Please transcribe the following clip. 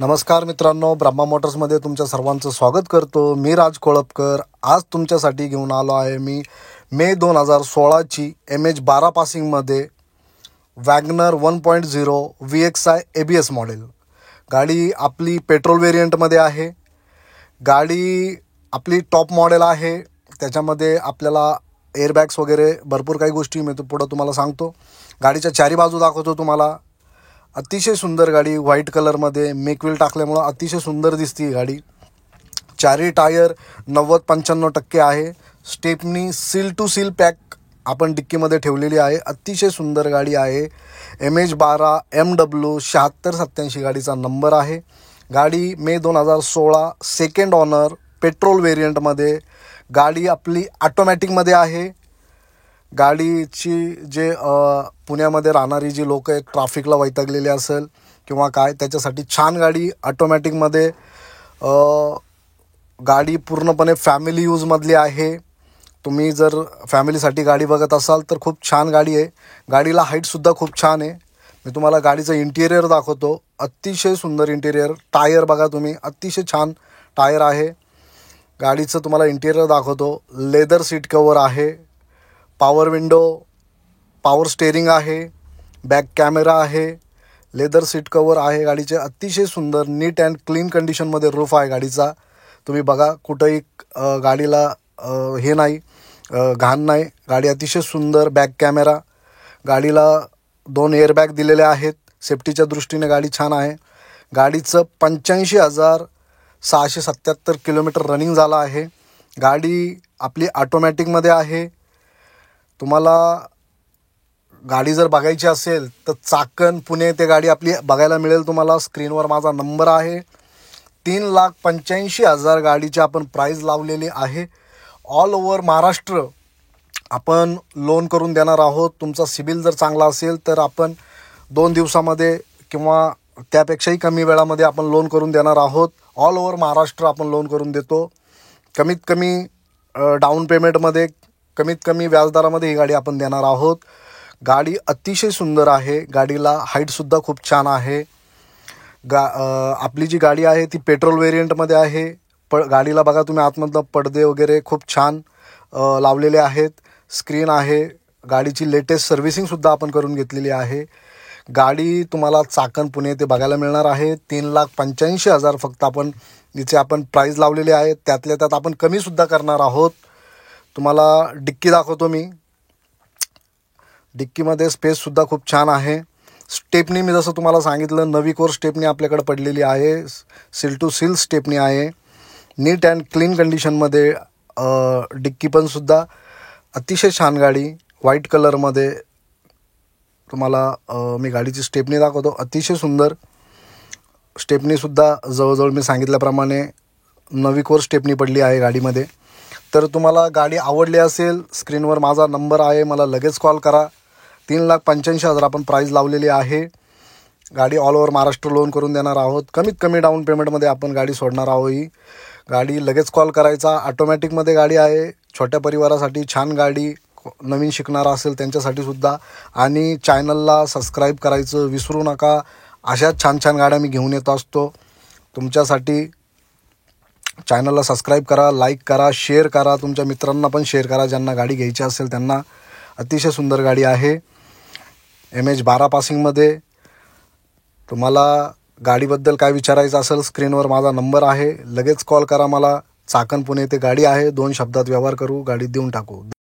नमस्कार मित्रांनो, ब्रह्मा मोटर्समध्ये तुमच्या सर्वांचं स्वागत करतो. मी राज कोळपकर. आज तुमच्यासाठी घेऊन आलो आहे मी मे 2016ची MH12 पासिंगमध्ये वॅगनर 1.0 VXI ABS मॉडेल. गाडी आपली पेट्रोल वेरियंटमध्ये आहे. गाडी आपली टॉप मॉडेल आहे. त्याच्यामध्ये आपल्याला एअरबॅग्स वगैरे भरपूर काही गोष्टी मी पुढं तुम्हाला सांगतो. गाडीच्या चारी बाजू दाखवतो तुम्हाला. अतिशय सुंदर गाडी, व्हाईट कलरमध्ये मेकविल टाकल्यामुळं अतिशय सुंदर दिसते गाडी. चारी टायर 90-95% आहे. Stepney seal to seal pack आपण डिक्कीमध्ये ठेवलेली आहे. अतिशय सुंदर गाडी आहे. MH12 MW 7687 गाडीचा नंबर आहे. गाडी मे 2016 सेकंड ऑनर पेट्रोल वेरियंटमध्ये. गाडी आपली ऑटोमॅटिकमध्ये आहे. गाडीची जे पुण्यामध्ये राहणारी जी लोक आहेत, ट्रॅफिकला वैतागलेली असेल किंवा काय, त्याच्यासाठी छान गाडी ऑटोमॅटिकमध्ये. गाडी पूर्णपणे फॅमिली यूजमधली आहे. तुम्ही जर फॅमिलीसाठी गाडी बघत असाल तर खूप छान गाडी आहे. गाडीला हाईटसुद्धा खूप छान आहे. मी तुम्हाला गाडीचं इंटिरियर दाखवतो. अतिशय सुंदर इंटिरियर. टायर बघा तुम्ही, अतिशय छान टायर आहे. गाडीचं तुम्हाला इंटिरियर दाखवतो. लेदर सीट कवर आहे. पॉवर विंडो, पॉवर स्टेअरिंग आहे. बॅक कॅमेरा आहे. लेदर सीट कवर आहे. गाडीचे अतिशय सुंदर नीट अँड क्लीन कंडिशनमध्ये रूफ आहे गाडीचा. तुम्ही बघा, कुठंही गाडीला हे नाही, घाण नाही. गाडी अतिशय सुंदर. Back camera. गाडीला 2 एअरबॅग दिलेले आहेत. सेफ्टीच्या दृष्टीने गाडी छान आहे. गाडीचं 85,677 किलोमीटर रनिंग झालं आहे. गाडी आपली ऑटोमॅटिकमध्ये आहे. तुम्हाला गाडी जर बघायची असेल तर चाकण पुणे ते गाडी आपली बघायला मिळेल तुम्हाला. स्क्रीनवर माझा नंबर आहे. 3,85,000 गाडीची आपण प्राईज लावलेली आहे. ऑल ओव्हर महाराष्ट्र आपण लोन करून देणार आहोत. तुमचा सिबिल जर चांगला असेल तर आपण 2 दिवसामध्ये किंवा त्यापेक्षाही कमी वेळामध्ये आपण लोन करून देणार आहोत. ऑल ओव्हर महाराष्ट्र आपण लोन करून देतो. कमीत कमी डाऊन पेमेंटमध्ये, कमीत कमी व्याजदरामध्ये ही गाडी आपण देणार आहोत. गाडी अतिशय सुंदर आहे. गाडीला हाईटसुद्धा खूप छान आहे. आपली जी गाडी आहे ती पेट्रोल वेरियंटमध्ये आहे. गाडीला बघा तुम्ही, आतमधलं पडदे वगैरे खूप छान लावलेले आहेत. स्क्रीन आहे. गाडीची लेटेस्ट सर्व्हिसिंगसुद्धा आपण करून घेतलेली आहे. गाडी तुम्हाला चाकण पुणे ते बघायला मिळणार आहे. 3,85,000 फक्त आपण जिचे आपण प्राईज लावलेले आहे. त्यातल्या त्यात आपण कमीसुद्धा करणार आहोत. तुम्हाला डिक्की दाखवतो मी. डिक्कीमध्ये स्पेससुद्धा खूप छान आहे. स्टेपनी मी जसं तुम्हाला सांगितलं, नवी कोर स्टेपनी आपल्याकडे पडलेली आहे. सील टू सील स्टेपनी आहे. नीट अँड क्लीन कंडिशनमध्ये डिक्की पण सुद्धा अतिशय छान गाडी. व्हाईट कलरमध्ये तुम्हाला मी गाडीची स्टेपनी दाखवतो. अतिशय सुंदर स्टेपनीसुद्धा जवळजवळ मी सांगितल्याप्रमाणे नवी कोर स्टेपनी पडली आहे गाडीमध्ये. तर तुम्हाला गाडी आवडली असेल, स्क्रीनवर माझा नंबर आहे, मला लगेच कॉल करा. 3,85,000 आपण प्राईज लावलेली आहे. गाडी ऑल ओव्हर महाराष्ट्र लोन करून देणार आहोत. कमीत कमी डाऊन पेमेंटमध्ये आपण गाडी सोडणार आहोत. ही गाडी लगेच कॉल करायचा. ऑटोमॅटिकमध्ये गाडी आहे. छोट्या परिवारासाठी छान गाडी. नवीन शिकणारा असेल त्यांच्यासाठी सुद्धा. आणि चॅनलला सबस्क्राईब करायचं विसरू नका. अशा छान छान गाड्या मी घेऊन येत असतो तुमच्यासाठी. चॅनलला सबस्क्राईब करा, लाईक करा, शेअर करा. तुमच्या मित्रांना पण शेअर करा ज्यांना गाडी घ्यायची असेल त्यांना. अतिशय सुंदर गाडी आहे. MH12 पासिंगमध्ये. तुम्हाला गाडीबद्दल काय विचारायचं असेल, स्क्रीनवर माझा नंबर आहे. लगेच कॉल करा मला. चाकण पुणे ते गाडी आहे. 2 शब्दात व्यवहार करू, गाडी देऊन टाकू.